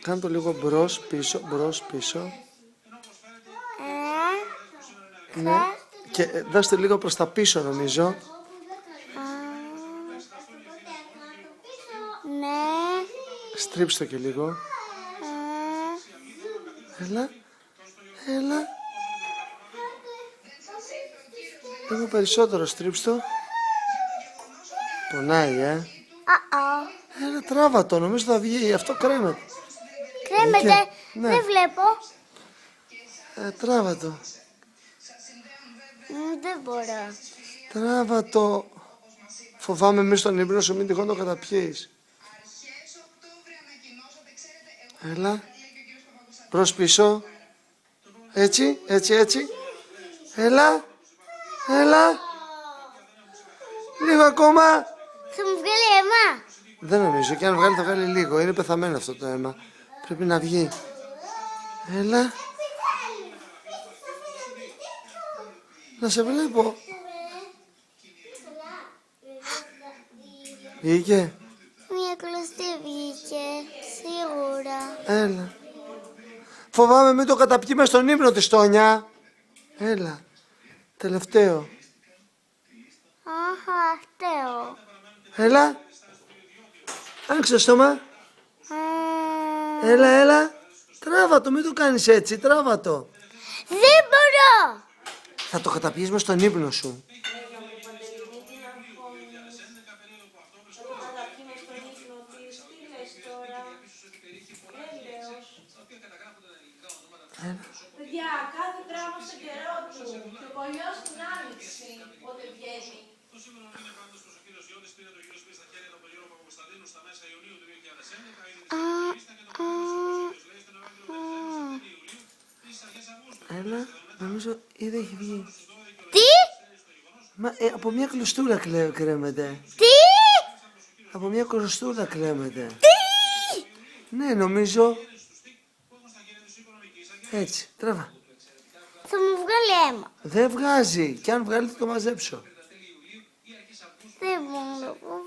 Κάνε το λίγο μπρος, πίσω, μπρος, πίσω. Ναι. Και δώστε λίγο προς τα πίσω νομίζω. Ναι. Στρίψτε το και λίγο. Έλα. Έλα. Λίγο περισσότερο στρίψτε το. Πονάει, Έλα, τράβα το, νομίζω θα βγει. Αυτό κρέμεται. Κρέμεται. Ναι. Δεν βλέπω. Τράβα το. Δεν μπορώ. Τράβα το. Φοβάμαι μη στον ύπνο σου, μην τυχόν το καταπιείς. Έλα. Προς πίσω. Έτσι, έτσι, έτσι. Έλα. Έλα. Λίγο ακόμα. Θα μου βγάλει αίμα. Δεν νομίζω. Και αν βγάλει θα βγάλει λίγο. Είναι πεθαμένο αυτό το αίμα. Πρέπει να βγει. Έλα. Να σε βλέπω. Βγήκε. Μια κλωστή βγήκε. Σίγουρα. Έλα. Φοβάμαι μην το καταπιεί μες στον ύπνο της, Τόνια. Έλα. Τελευταίο. Αχα, φταίω. Έλα. Άνοιξε το στόμα. Έλα, έλα. Τράβα το, μην το κάνεις έτσι. Τράβα το. Δεν μπορώ. Θα το καταπιείς μες στον ύπνο σου. Παιδιά, κάθε πράγμα στον καιρό του. Και ο κολλιός στην άνοιξη, πότε βγαίνει. Έλα, νομίζω ήδη έχει βγει. Τι? Μα από μια κλωστούρα κρέμεται. Τι? Από μια κλωστούρα κρέμεται. Τι? Ναι, νομίζω. Έτσι, τραβά. Θα μου βγάλει αίμα. Δεν βγάζει. Και αν βγάλει θα το μαζέψω. Δεν μπορώ.